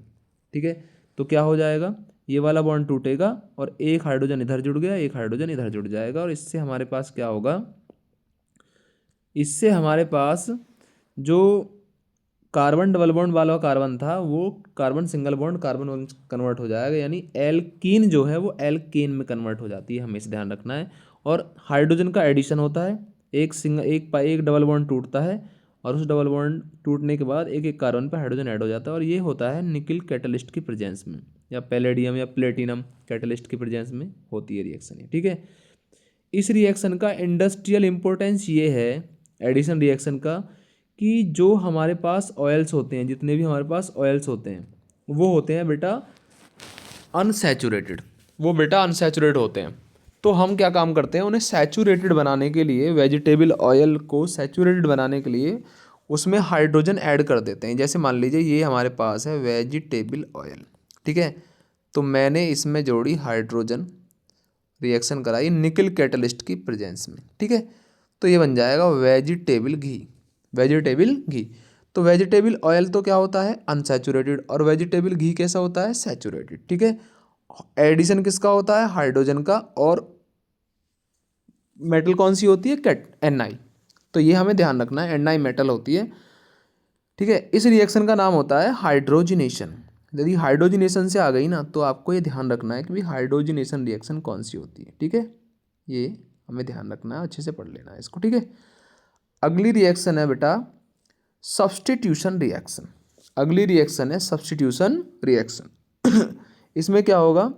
ठीक है। तो क्या हो जाएगा, ये वाला बॉन्ड टूटेगा और एक हाइड्रोजन इधर जुड़ गया, एक हाइड्रोजन इधर जुड़ जाएगा, और इससे हमारे पास क्या होगा, इससे हमारे पास जो कार्बन डबल बॉन्ड वाला कार्बन था वो carbon single bond carbon convert हो जाएगा, यानी एल्कीन जो है वो एल्केन में कन्वर्ट हो जाती है, हमें इसे ध्यान रखना है। और हाइड्रोजन का एडिशन होता है, एक डबल बॉन्ड टूटता है, और उस डबल बॉन्ड टूटने के बाद एक एक कार्बन पर हाइड्रोजन ऐड हो जाता है, और ये होता है निकिल कैटलिस्ट की प्रेजेंस में। या पैलेडियम या प्लेटिनम कैटलिस्ट की प्रेजेंस में होती है रिएक्शन ये, ठीक है। इस रिएक्शन का इंडस्ट्रियल इम्पोर्टेंस ये है, एडिशन रिएक्शन का, कि जो हमारे पास ऑयल्स होते हैं, जितने भी हमारे पास ऑयल्स होते हैं वो होते हैं बेटा अनसैचुरेटेड, वो बेटा अनसैचुरेट होते हैं। तो हम क्या काम करते हैं, उन्हें सैचुरेटेड बनाने के लिए, वेजिटेबल ऑयल को सैचुरेटेड बनाने के लिए उसमें हाइड्रोजन ऐड कर देते हैं। जैसे मान लीजिए ये हमारे पास है वेजिटेबल ऑयल, ठीक है, तो मैंने इसमें जोड़ी हाइड्रोजन, रिएक्शन कराई निकल कैटलिस्ट की प्रेजेंस में, ठीक है, तो ये बन जाएगा वेजिटेबल घी, वेजिटेबल घी। तो वेजिटेबल ऑयल तो क्या होता है अनसैचुरेटेड, और वेजिटेबल घी कैसा होता है सैचुरेटेड, ठीक है। एडिशन किसका होता है हाइड्रोजन का, और मेटल कौन सी होती है Ni, तो ये हमें ध्यान रखना है, Ni मेटल होती है, ठीक है। इस रिएक्शन का नाम होता है हाइड्रोजिनेशन। यदि हाइड्रोजिनेशन से आ गई ना तो आपको ये ध्यान रखना है कि भाई हाइड्रोजिनेशन रिएक्शन कौन सी होती है, ठीक है, ये हमें ध्यान रखना है, अच्छे से पढ़ लेना है इसको, ठीक है। अगली रिएक्शन है बेटा सब्स्टिट्यूशन रिएक्शन। अगली रिएक्शन है सब्स्टिट्यूशन रिएक्शन। इसमें क्या होगा,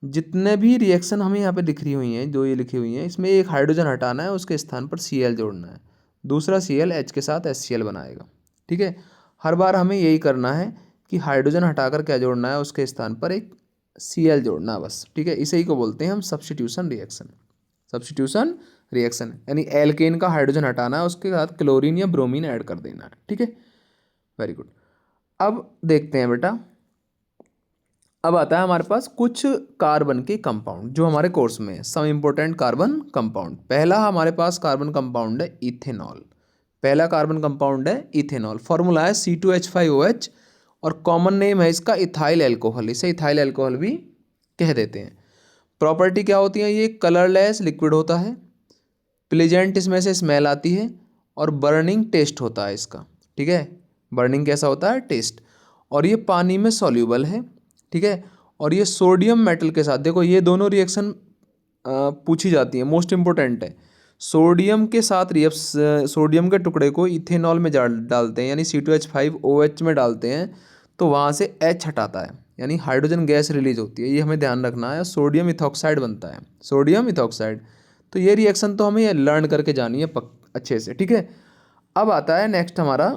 जितने भी रिएक्शन हमें यहाँ पे लिख रही हुई हैं, जो ये लिखी हुई हैं, इसमें एक हाइड्रोजन हटाना है, उसके स्थान पर Cl जोड़ना है, दूसरा Cl H के साथ HCl बनाएगा, ठीक है। हर बार हमें यही करना है कि हाइड्रोजन हटाकर क्या जोड़ना है, उसके स्थान पर एक Cl जोड़ना है बस, ठीक है। इसे ही को बोलते हैं हम सब्स्टिट्यूशन रिएक्शन। सब्स्टिट्यूशन रिएक्शन यानी एल्केन का हाइड्रोजन हटाना है, उसके साथ क्लोरीन या ब्रोमीन ऐड कर देना है, ठीक है, वेरी गुड। अब देखते हैं बेटा, अब आता है हमारे पास कुछ कार्बन के कंपाउंड जो हमारे कोर्स में है, सम इम्पोर्टेंट कार्बन कंपाउंड। पहला हमारे पास कार्बन कंपाउंड है इथेनॉल, पहला कार्बन कंपाउंड है इथेनॉल, फॉर्मूला है C2H5OH, और कॉमन नेम है इसका इथाइल एल्कोहल, इसे इथाइल एल्कोहल भी कह देते हैं। प्रॉपर्टी क्या होती है, ये कलरलेस लिक्विड होता है, प्लेजेंट इसमें से स्मेल आती है, और बर्निंग टेस्ट होता है इसका, ठीक है, बर्निंग कैसा होता है टेस्ट, और ये पानी में सॉल्यूबल है, ठीक है। और ये सोडियम मेटल के साथ, देखो ये दोनों रिएक्शन पूछी जाती है, मोस्ट इंपॉर्टेंट है। सोडियम के साथ सोडियम के टुकड़े को इथेनॉल में डालते हैं, यानी C2H5OH में डालते हैं, तो वहाँ से H हटाता है, यानी हाइड्रोजन गैस रिलीज होती है, ये हमें ध्यान रखना है। सोडियम इथॉक्साइड बनता है, सोडियम इथॉक्साइड। तो ये रिएक्शन तो हमें लर्न करके जानी है अच्छे से, ठीक है। अब आता है नेक्स्ट हमारा,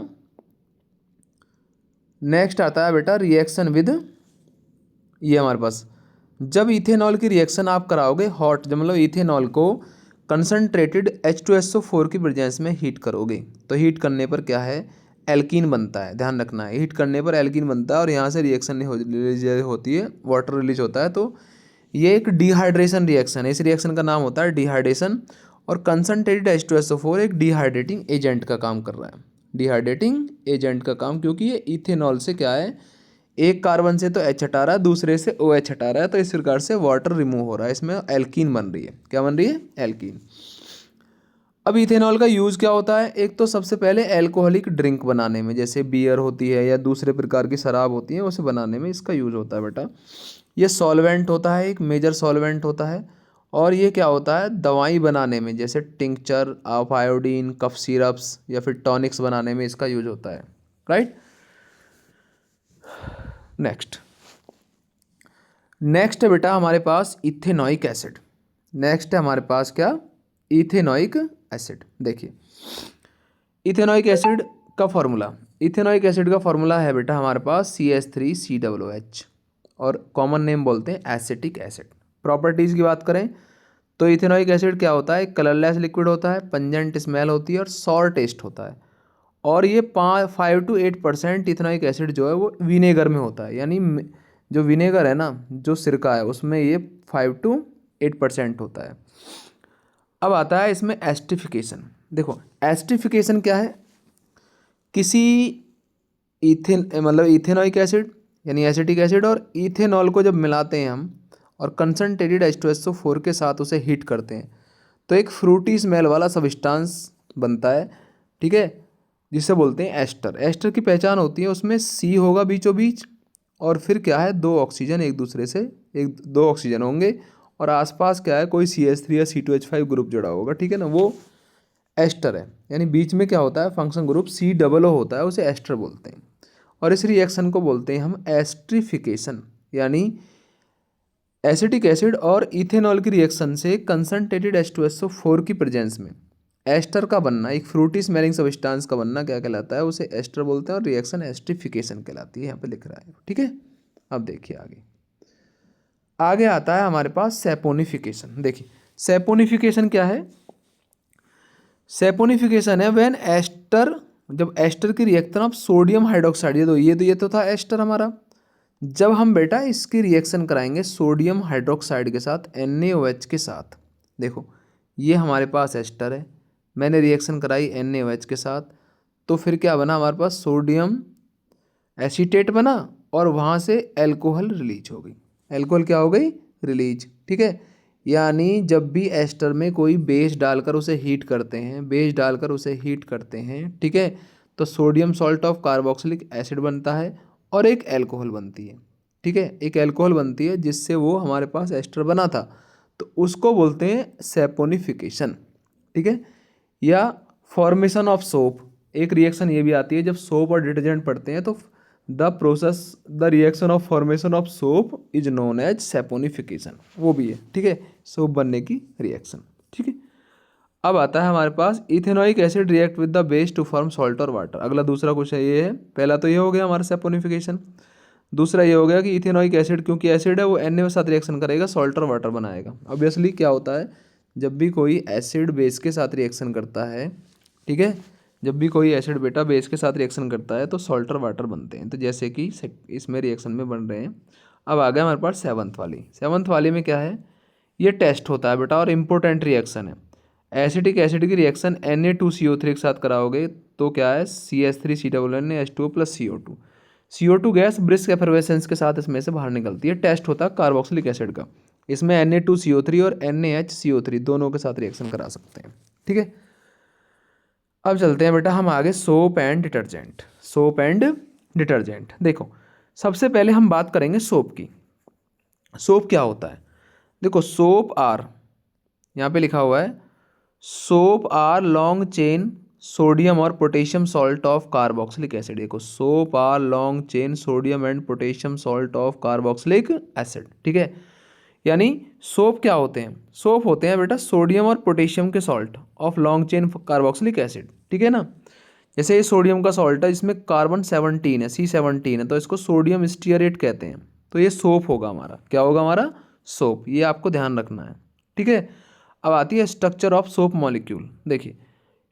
नेक्स्ट आता है बेटा रिएक्शन विद, ये हमारे पास जब इथेनॉल की रिएक्शन आप कराओगे हॉट, जब मतलब इथेनॉल को कंसनट्रेटेड H2SO4 की प्रेजेंस में हीट करोगे, तो हीट करने पर क्या है एल्कीन बनता है, ध्यान रखना है, हीट करने पर एल्कीन बनता है, और यहाँ से रिएक्शन होती है, वाटर रिलीज होता है, तो ये एक डिहाइड्रेशन रिएक्शन है। इस रिएक्शन का नाम होता है डिहाइड्रेशन, और कंसनट्रेटेड H2SO4 एक डिहाइड्रेटिंग एजेंट का काम कर रहा है, डिहाइड्रेटिंग एजेंट का काम, क्योंकि ये इथेनॉल से क्या है, एक कार्बन से तो H हटा रहा है, दूसरे से OH हटा रहा है, तो इस प्रकार से वाटर रिमूव हो रहा है, इसमें एल्कीन बन रही है, क्या बन रही है एल्कीन। अब इथेनॉल का यूज़ क्या होता है, एक तो सबसे पहले एल्कोहलिक ड्रिंक बनाने में, जैसे बियर होती है या दूसरे प्रकार की शराब होती है, उसे बनाने में इसका यूज़ होता है बेटा। ये सॉल्वेंट होता है, एक मेजर सॉल्वेंट होता है, और ये क्या होता है दवाई बनाने में, जैसे tincture of iodine, cough syrups या फिर टॉनिक्स बनाने में इसका यूज होता है, राइट। नेक्स्ट है बेटा हमारे पास इथेनॉइक एसिड। नेक्स्ट है हमारे पास क्या, इथेनॉइक एसिड। देखिए इथेनॉइक एसिड का फॉर्मूला, इथेनॉइक एसिड का फॉर्मूला है बेटा हमारे पास CH3COOH, और कॉमन नेम बोलते हैं एसिटिक एसिड। प्रॉपर्टीज़ की बात करें तो इथेनॉइक एसिड क्या होता है, कलरलेस लिक्विड होता है, पंजेंट स्मेल होती है, और सॉर टेस्ट होता है, और ये 5 to 8% इथेनॉइक एसिड जो है वो विनेगर में होता है, यानी जो विनेगर है ना, जो सिरका है, उसमें ये 5 to 8% होता है। अब आता है इसमें एस्टिफिकेशन। देखो एस्टिफिकेशन क्या है, किसी इथेनॉइक एसिड यानी एसिटिक एसिड और इथेनॉल को जब मिलाते हैं हम और कंसनट्रेटेड H2SO4 के साथ उसे हीट करते हैं, तो एक फ्रूटी स्मेल वाला सबस्टांस बनता है, ठीक है, जिसे बोलते हैं एस्टर। एस्टर की पहचान होती है, उसमें C होगा बीचों बीच, और फिर क्या है दो ऑक्सीजन एक दूसरे से, दो ऑक्सीजन होंगे, और आसपास क्या है कोई CH3 या C2H5 ग्रुप जुड़ा होगा, ठीक है ना, वो एस्टर है। यानी बीच में क्या होता है फंक्शन ग्रुप COO होता है, उसे एस्टर बोलते हैं, और इस रिएक्शन को बोलते हैं हम एस्ट्रिफिकेशन। यानी एसिटिक एसिड और इथेनॉल की रिएक्शन से कंसनट्रेटेड H2SO4 की प्रेजेंस में एस्टर का बनना, एक फ्रूटी स्मेलिंग सब्सटेंस का बनना क्या कहलाता है, उसे एस्टर बोलते हैं और रिएक्शन एस्टरिफिकेशन कहलाती है। यहाँ पे लिख रहा है, ठीक है। अब देखिए आगे आगे आता है हमारे पास सैपोनिफिकेशन। देखिए सैपोनिफिकेशन क्या है, सैपोनिफिकेशन है व्हेन एस्टर, जब एस्टर की रिएक्शन ऑफ सोडियम हाइड्रोक्साइड, ये तो था एस्टर हमारा, जब हम बेटा इसकी रिएक्शन कराएंगे सोडियम हाइड्रोक्साइड के साथ NaOH के साथ। देखो ये हमारे पास एस्टर है, मैंने रिएक्शन कराई NaOH के साथ, तो फिर क्या बना हमारे पास, सोडियम एसीटेट बना और वहाँ से एल्कोहल रिलीज हो गई। एल्कोहल क्या हो गई, रिलीज, ठीक है। यानी जब भी एस्टर में कोई बेस डालकर उसे हीट करते हैं, बेस डालकर उसे हीट करते हैं, ठीक है, तो sodium salt of carboxylic acid बनता है और एक एल्कोहल बनती है, ठीक है, एक एल्कोहल बनती है जिससे वो हमारे पास एस्टर बना था, तो उसको बोलते हैं सैपोनिफिकेशन, ठीक है। या फॉर्मेशन ऑफ सोप, एक रिएक्शन ये भी आती है जब सोप और डिटर्जेंट पड़ते हैं, तो the reaction of formation of soap is known as saponification, वो भी है, ठीक है, सोप बनने की रिएक्शन, ठीक है। अब आता है हमारे पास ethanoic acid react with the base to form salt और वाटर। अगला दूसरा क्वेश्चन ये है, पहला तो ये हो गया हमारा सैपोनिफिकेशन, दूसरा ये हो गया कि इथेनोइक एसिड क्योंकि एसिड है वो Na के साथ रिएक्शन करेगा, सॉल्ट और वाटर बनाएगा। ऑब्वियसली क्या होता है, जब भी कोई एसिड बेस के साथ रिएक्शन करता है, ठीक है, जब भी कोई एसिड बेटा बेस के साथ रिएक्शन करता है तो सॉल्ट और वाटर बनते हैं, तो जैसे कि इसमें रिएक्शन में बन रहे हैं। अब आ गया हमारे पास सेवन्थ वाली में क्या है, ये टेस्ट होता है बेटा और इम्पोर्टेंट रिएक्शन है। एसिटिक एसिड की रिएक्शन Na2CO3 के साथ कराओगे तो क्या है, CH3CNNH2O plus CO2 gas brisk एफर्वेसेंस के साथ इसमें से बाहर निकलती है। टेस्ट होता है कार्बोक्सिलिक एसिड का, इसमें Na2CO3 और NaHCO3 दोनों के साथ रिएक्शन करा सकते हैं, ठीक है। अब चलते हैं बेटा हम आगे, सोप एंड डिटर्जेंट। देखो सबसे पहले हम बात करेंगे सोप की। सोप क्या होता है, देखो सोप आर, यहाँ पे लिखा हुआ है soap are long chain sodium और potassium salt of carboxylic acid. देखो soap are long chain sodium and potassium salt of carboxylic acid, ठीक है। यानी सोप क्या होते हैं, सोप होते हैं बेटा सोडियम और पोटेशियम के salt of long chain carboxylic acid, ठीक है ना। जैसे ये सोडियम का सॉल्ट है, इसमें कार्बन 17 है, C17 है, तो इसको सोडियम स्टीयरेट कहते हैं, तो ये सोप होगा हमारा, क्या होगा हमारा, सोप, ये आपको ध्यान रखना है, ठीक है। अब आती है स्ट्रक्चर ऑफ सोप मॉलिक्यूल। देखिए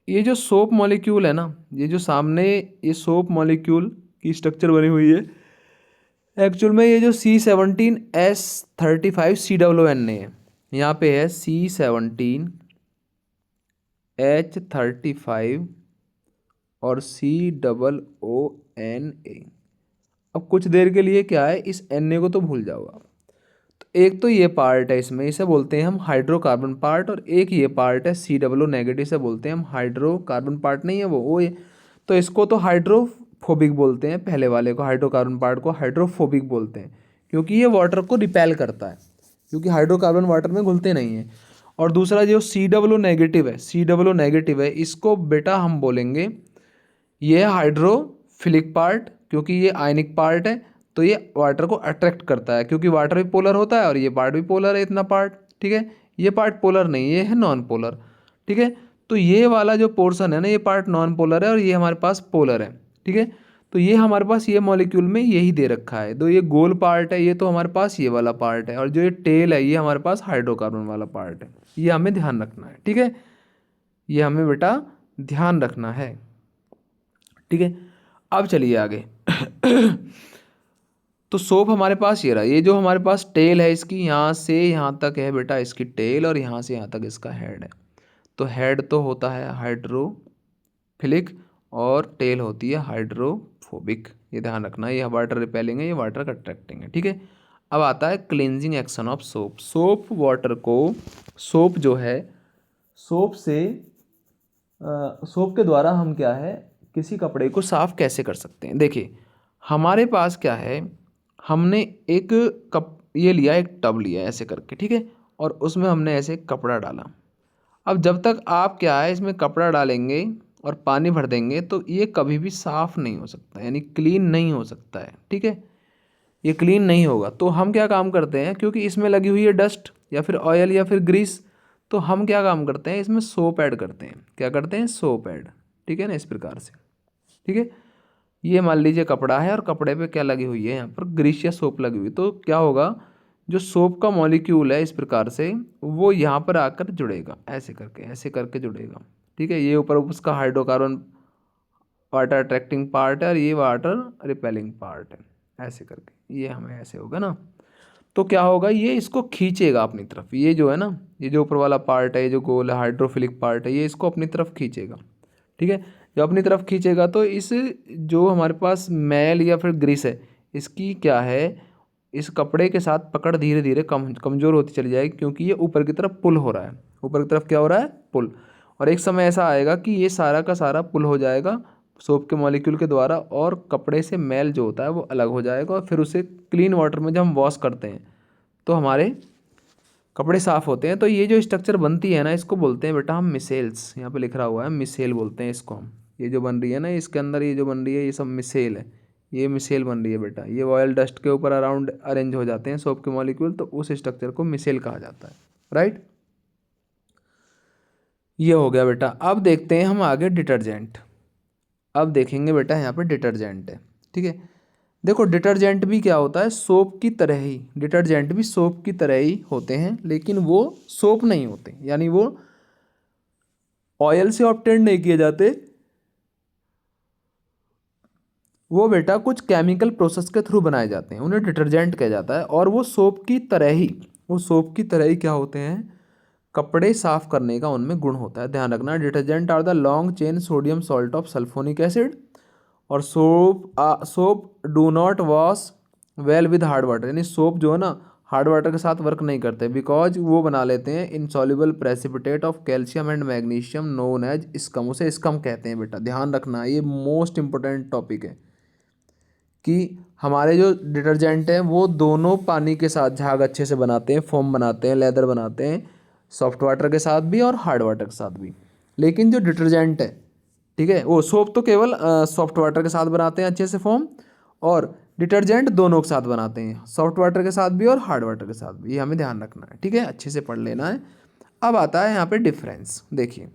ये जो सोप मॉलिक्यूल है ना, ये जो सामने ये सोप मॉलिक्यूल की स्ट्रक्चर बनी हुई है, एक्चुअल में ये जो C17H35COONA है, यहाँ पे है C17H35 और COONA। अब कुछ देर के लिए क्या है, इस Na को तो भूल जाओ आप, तो एक तो ये पार्ट है इसमें, इसे बोलते हैं हम हाइड्रोकार्बन पार्ट, और एक ये पार्ट है COO नेगेटिव, से बोलते हैं हम हाइड्रोकार्बन पार्ट, नहीं है वो ये, तो इसको तो हाइड्रोफोबिक बोलते हैं, पहले वाले को हाइड्रोकार्बन पार्ट को हाइड्रोफोबिक बोलते हैं, क्योंकि ये वाटर को रिपेल करता है, क्योंकि हाइड्रोकार्बन वाटर में घुलते नहीं हैं। और दूसरा जो COO नेगेटिव है, इसको बेटा हम बोलेंगे ये हाइड्रोफिलिक पार्ट, क्योंकि ये आयनिक पार्ट है, तो ये वाटर को अट्रैक्ट करता है, क्योंकि वाटर भी पोलर होता है और ये पार्ट भी पोलर है, इतना पार्ट, ठीक है। ये पार्ट पोलर नहीं, ये है नॉन पोलर, ठीक है। तो ये वाला जो पोर्शन है ना, ये पार्ट नॉन पोलर है और ये हमारे पास पोलर है, ठीक है। तो ये हमारे पास ये मॉलिक्यूल में यही दे रखा है, तो ये गोल पार्ट है, ये तो हमारे पास ये वाला पार्ट है, और जो ये टेल है ये हमारे पास हाइड्रोकार्बन वाला पार्ट है, ये हमें ध्यान रखना है, ठीक है, ये हमें बेटा ध्यान रखना है, ठीक है। अब चलिए आगे तो सोप हमारे पास ये रहा, ये जो हमारे पास टेल है इसकी, यहाँ से यहाँ तक है बेटा इसकी टेल, और यहाँ से यहाँ तक इसका हेड है। तो हेड तो होता है हाइड्रोफिलिक और टेल होती है हाइड्रोफोबिक, ये ध्यान रखना, ये वाटर रिपेलिंग है, ये वाटर अट्रैक्टिंग है, ठीक है। अब आता है cleansing action of soap. Soap water को, सोप जो है, सोप से सोप के द्वारा हम क्या है, किसी कपड़े को साफ कैसे कर सकते हैं। देखिए हमारे पास क्या है, हमने एक कप ये लिया, एक टब लिया ऐसे करके, ठीक है, और उसमें हमने ऐसे कपड़ा डाला। अब जब तक आप क्या है इसमें कपड़ा डालेंगे और पानी भर देंगे तो ये कभी भी साफ़ नहीं हो सकता, यानी क्लीन नहीं हो सकता है, ठीक है। ये क्लीन नहीं होगा। तो हम क्या काम करते हैं, क्योंकि इसमें लगी हुई है डस्ट या फिर ऑयल या फिर ग्रीस, तो हम क्या काम करते हैं, इसमें सोप ऐड करते हैं। क्या करते हैं, सोप ऐड, ठीक है ना, इस प्रकार से। ठीक है, ये मान लीजिए कपड़ा है और कपड़े पे क्या लगी हुई है, यहाँ पर ग्रीस या सोप लगी हुई, तो क्या होगा, जो सोप का मॉलिक्यूल है इस प्रकार से वो यहाँ पर आकर जुड़ेगा, ऐसे करके जुड़ेगा। ठीक है, ये ऊपर उसका हाइड्रोकार्बन वाटर अट्रैक्टिंग पार्ट है और ये वाटर रिपेलिंग पार्ट है, ऐसे करके ये हमें ऐसे होगा ना। तो क्या होगा, ये इसको खींचेगा अपनी तरफ, ये जो है ना, ये जो ऊपर वाला पार्ट है, ये जो गोल है हाइड्रोफिलिक पार्ट है, ये इसको अपनी तरफ खींचेगा। ठीक है, जब अपनी तरफ खींचेगा तो इस जो हमारे पास मैल या फिर ग्रीस है, इसकी क्या है, इस कपड़े के साथ पकड़ धीरे धीरे कमज़ोर होती चली जाएगी, क्योंकि ये ऊपर की तरफ पुल हो रहा है। ऊपर की तरफ क्या हो रहा है, पुल। और एक समय ऐसा आएगा कि ये सारा का सारा पुल हो जाएगा सोप के मॉलिक्यूल के द्वारा, और कपड़े से मैल जो होता है वो अलग हो जाएगा, और फिर उसे क्लीन वाटर में जब हम वॉश करते हैं तो हमारे कपड़े साफ़ होते हैं। तो ये जो स्ट्रक्चर बनती है ना, इसको बोलते हैं बेटा हम मिसेल्स, यहाँ पे लिख रहा हुआ है मिसेल बोलते हैं इसको हम। ये जो बन रही है ना, इसके अंदर ये जो बन रही है ये सब मिसेल है, ये मिसेल बन रही है बेटा। ये ऑयल डस्ट के ऊपर अराउंड अरेंज हो जाते हैं सोप के मॉलिक्यूल, तो उस स्ट्रक्चर को मिसेल कहा जाता है। राइट, ये हो गया बेटा। अब देखते हैं हम आगे डिटर्जेंट। अब देखेंगे बेटा यहाँ पे डिटर्जेंट है। ठीक है, देखो डिटर्जेंट भी क्या होता है, सोप की तरह ही, डिटर्जेंट भी सोप की तरह ही होते हैं, लेकिन वो सोप नहीं होते, यानी वो ऑयल से ऑब्टेन नहीं किए जाते, वो बेटा कुछ केमिकल प्रोसेस के थ्रू बनाए जाते हैं, उन्हें डिटर्जेंट कहा जाता है। और वो सोप की तरह ही, वो सोप की तरह ही क्या होते हैं, कपड़े साफ करने का उनमें गुण होता है। ध्यान रखना, detergent are the long chain sodium salt of sulphonic acid, और soap do not wash well with hard water, यानी सोप जो है ना हार्ड वाटर के साथ वर्क नहीं करते, बिकॉज वो बना लेते हैं insoluble precipitate of calcium and magnesium known as scum, उसे स्कम कहते हैं बेटा। ध्यान रखना, ये मोस्ट इंपॉर्टेंट टॉपिक है कि हमारे जो डिटर्जेंट हैं वो दोनों पानी के साथ झाग अच्छे से बनाते हैं, फोम बनाते हैं, लेदर बनाते हैं, सॉफ्ट वाटर के साथ भी और हार्ड वाटर के साथ भी। लेकिन जो डिटर्जेंट है, ठीक है, वो सोप तो केवल सॉफ्ट वाटर के साथ बनाते हैं अच्छे से फोम, और डिटर्जेंट दोनों के साथ बनाते हैं, सॉफ्ट वाटर के साथ भी और हार्ड वाटर के साथ भी। ये हमें ध्यान रखना है, ठीक है, अच्छे से पढ़ लेना है। अब आता है यहाँ पे डिफरेंस। देखिए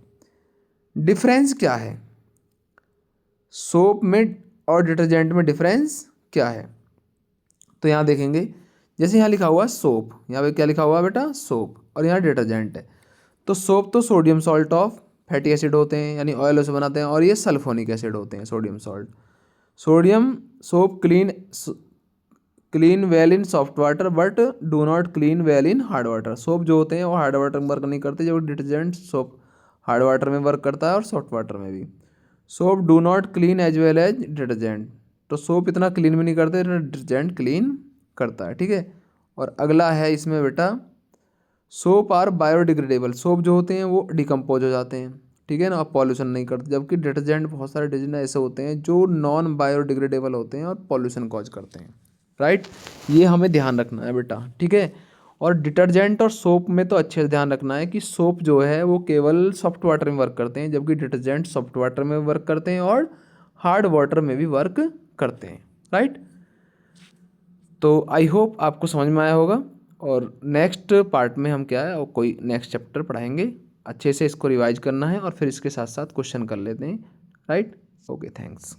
डिफरेंस क्या है, सोप में और डिटर्जेंट में डिफरेंस क्या है। तो यहाँ देखेंगे, जैसे यहाँ लिखा हुआ है सोप, यहाँ पे क्या लिखा हुआ है बेटा, सोप, और यहाँ डिटर्जेंट है। तो सोप तो sodium salt of fatty acid होते हैं, यानी ऑयल से बनाते हैं, और ये सल्फोनिक एसिड होते हैं, sodium salt. Sodium soap clean well in soft water but do not clean well in hard water. Soap जो होते हैं वो हार्ड वाटर में वर्क नहीं करते, जबकि डिटर्जेंट सोप हार्ड वाटर में वर्क करता है और सॉफ्ट वाटर में भी। Soap do not clean as well as detergent, तो सोप इतना क्लीन भी नहीं करते, डिटर्जेंट क्लीन करता है। ठीक है, और अगला है इसमें बेटा, सोप आर बायोडिग्रेडेबल, सोप जो होते हैं वो डिकम्पोज हो जाते हैं, ठीक है ना, और पॉल्यूशन नहीं करते, जबकि डिटर्जेंट बहुत सारे डिटर्जेंट ऐसे होते हैं जो नॉन बायोडिग्रेडेबल होते हैं और पॉल्यूशन कॉज करते हैं। राइट, ये हमें ध्यान रखना है बेटा। ठीक है, और डिटर्जेंट और सोप में तो अच्छे से ध्यान रखना है कि सोप जो है वो केवल सॉफ्ट वाटर में वर्क करते हैं, जबकि डिटर्जेंट सॉफ्ट वाटर में वर्क करते हैं और हार्ड वाटर में भी वर्क करते हैं। राइट, तो आई होप आपको समझ में आया होगा, और नेक्स्ट पार्ट में हम क्या है और कोई नेक्स्ट चैप्टर पढ़ाएंगे। अच्छे से इसको रिवाइज करना है और फिर इसके साथ साथ क्वेश्चन कर लेते हैं। Right, okay, thanks.